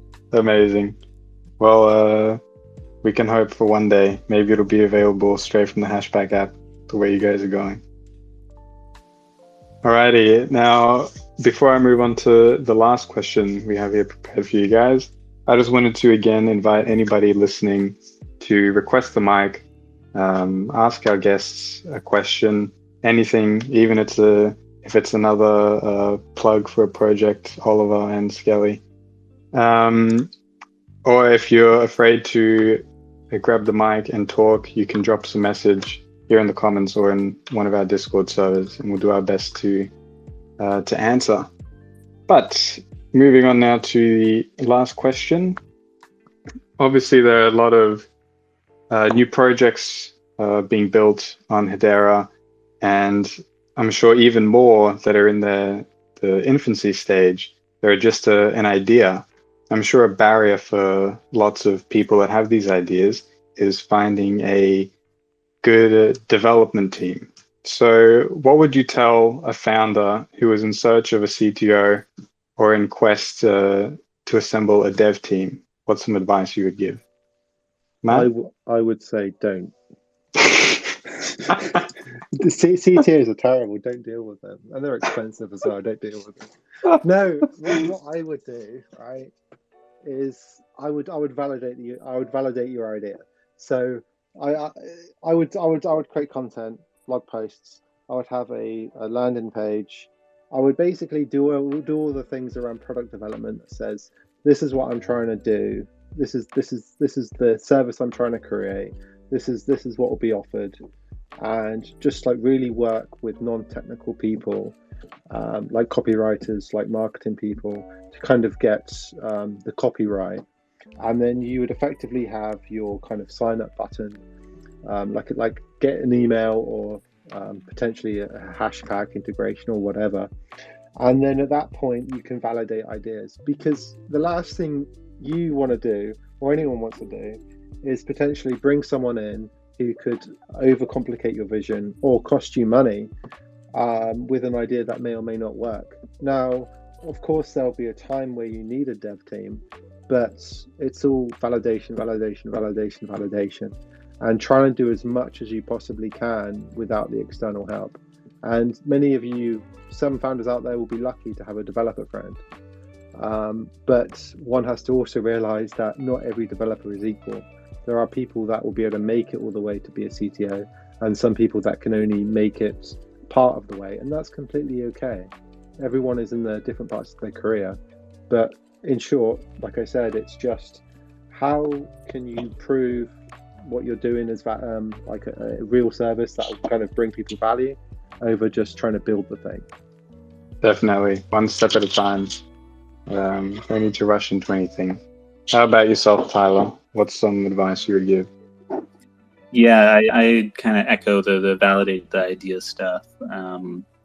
Well, we can hope for one day. Maybe it'll be available straight from the Hashpack app, the way you guys are going. Alrighty, now before I move on to the last question we have here prepared for you guys, I just wanted to again invite anybody listening to request the mic, ask our guests a question, anything, even if it's another plug for a project, Oliver and Skelly. Or if you're afraid to grab the mic and talk, you can drop us a message here in the comments or in one of our Discord servers, and we'll do our best to answer. But moving on now to the last question. Obviously, there are a lot of new projects being built on Hedera, and I'm sure even more that are in the infancy stage. They're just an idea. I'm sure a barrier for lots of people that have these ideas is finding a good development team. So what would you tell a founder who is in search of a CTO or in quest to assemble a dev team? What's some advice you would give? Matt? I would say don't. The CTOs are terrible. Don't deal with them, and they're expensive as well. Don't deal with them. No, what I would do, right, is I would validate your idea. So I would create content, blog posts. I would have a landing page. I would basically do all the things around product development that says, this is what I'm trying to do. This is the service I'm trying to create. This is what will be offered, and just like really work with non-technical people, like copywriters, like marketing people, to kind of get the copyright. And then you would effectively have your kind of sign up button, like get an email or potentially a Hashpack integration or whatever. And then at that point, you can validate ideas, because the last thing you want to do, or anyone wants to do, is potentially bring someone in who could overcomplicate your vision or cost you money with an idea that may or may not work. Now, of course, there'll be a time where you need a dev team, but it's all validation, and trying to do as much as you possibly can without the external help. And many of you, some founders out there will be lucky to have a developer friend. But one has to also realize that not every developer is equal. There are people that will be able to make it all the way to be a CTO, and some people that can only make it part of the way, and that's completely okay. Everyone is in their different parts of their career. But in short, like I said, it's just how can you prove what you're doing is like a real service that will kind of bring people value over just trying to build the thing. Definitely, one step at a time. No need to rush into anything. How about yourself, Tyler? What's some advice you would give? Yeah, I kind of echo the validate the idea stuff.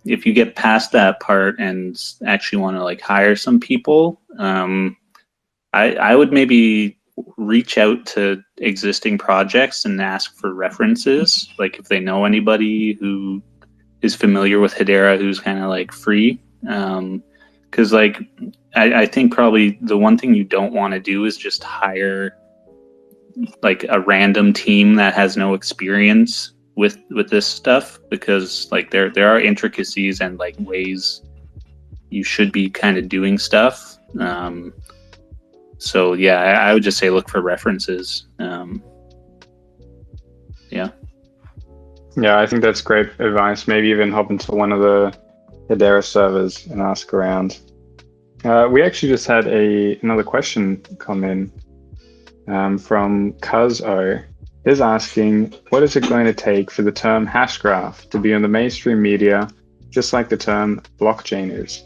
If you get past that part and actually want to like hire some people, I would maybe reach out to existing projects and ask for references. Like if they know anybody who is familiar with Hedera who's kind of like free. Because like I think probably the one thing you don't want to do is just hire like a random team that has no experience with this stuff, because like there are intricacies and like ways you should be kind of doing stuff. So yeah, I would just say look for references. Yeah, I think that's great advice. Maybe even hop into one of the Hedera servers and ask around. We actually just had another question come in from Cuz-O. Is asking, what is it going to take for the term Hashgraph to be on the mainstream media, just like the term blockchain is?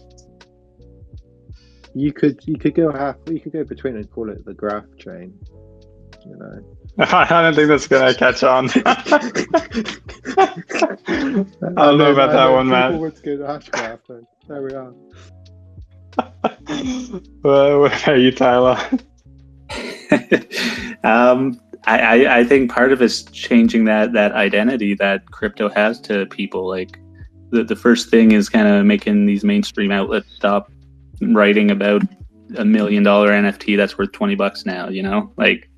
You could go between and call it the graph chain. You know. I don't think that's going to catch on. I don't know about that one, man. People would go to Hashgraph, and there we are. Well, what about you, Tyler? I think part of it's changing that identity that crypto has to people. Like the first thing is kind of making these mainstream outlets stop writing about $1 million NFT that's worth $20 now, you know? Like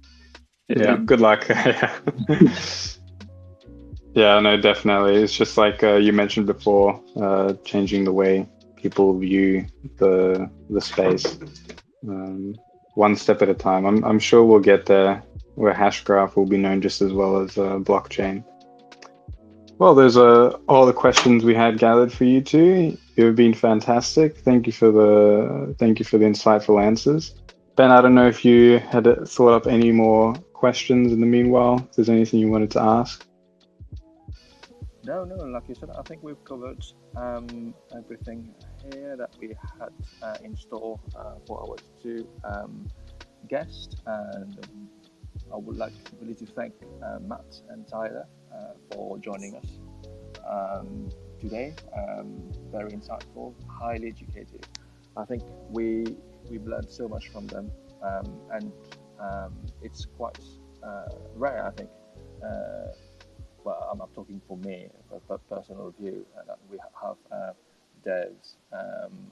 yeah, good luck. Yeah, no, definitely. It's just like you mentioned before, changing the way people view the space. one step at a time. I'm sure we'll get there, where Hashgraph will be known just as well as blockchain. Well, those are all the questions we had gathered for you two. You've been fantastic. Thank you for the insightful answers. Ben, I don't know if you had thought up any more questions in the meanwhile. If there's anything you wanted to ask. No, like you said, I think we've covered everything here that we had in store for our two guests. And I would like really to thank Matt and Tyler for joining us today. Very insightful, highly educated. I think we've learned so much from them, and it's quite rare, I think. Well, I'm talking for me, a personal view, that we have devs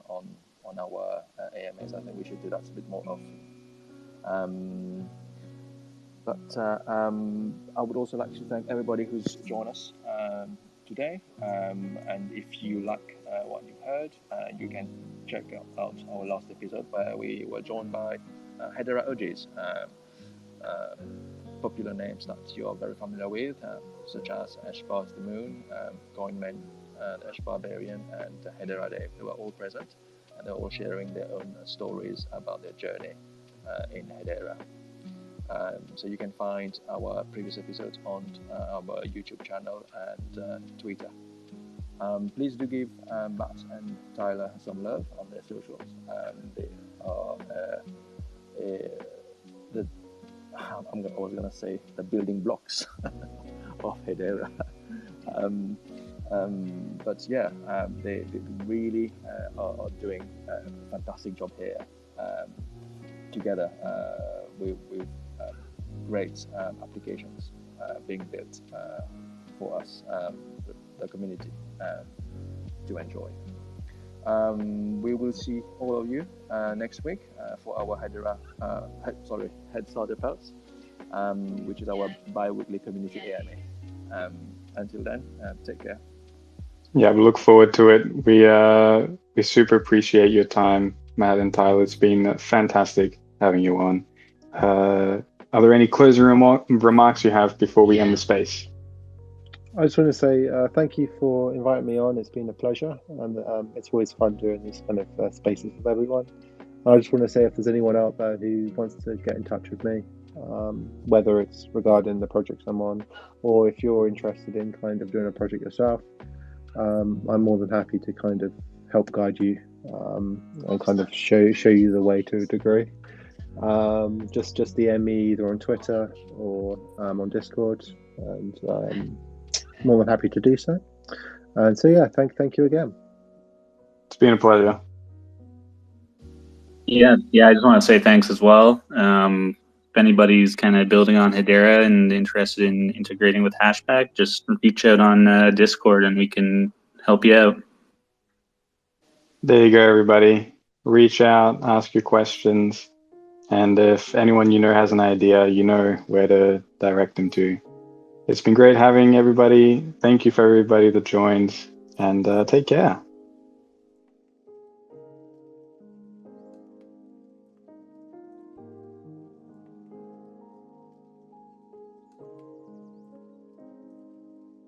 on our AMAs. I think we should do that a bit more of. But I would also like to thank everybody who's joined us today. And if you like what you heard, you can check out our last episode where we were joined by Hedera Ecosystem, popular names that you are very familiar with, such as Hashpack the Moon, Coinman, Ash Barbarian, and Hedera Dave, who are all present, and they're all sharing their own stories about their journey in Hedera. So you can find our previous episodes on our YouTube channel and Twitter. Please do give Matt and Tyler some love on their socials. They are I was gonna say the building blocks of Hedera. But yeah, they really are doing a fantastic job here together with great applications being built for us, the community, to enjoy. We will see all of you next week for our HeadStarter Pulse, which is our bi-weekly community AMA. Until then, take care. Yeah, we look forward to it. We super appreciate your time, Matt and Tyler. It's been fantastic having you on. Are there any closing remarks you have before we end the space? I just want to say thank you for inviting me on. It's been a pleasure, and it's always fun doing these kind of spaces with everyone. I just want to say if there's anyone out there who wants to get in touch with me, whether it's regarding the projects I'm on, or if you're interested in kind of doing a project yourself, I'm more than happy to kind of help guide you and kind of show you the way to a degree. Just DM me either on Twitter or on Discord, and more than happy to do so. And so yeah, thank you again. It's been a pleasure. Yeah, I just want to say thanks as well. If anybody's kind of building on Hedera and interested in integrating with Hashpack, just reach out on Discord and we can help you out. There you go, everybody. Reach out, ask your questions, and if anyone you know has an idea, you know where to direct them to. It's been great having everybody. Thank you for everybody that joined, and take care.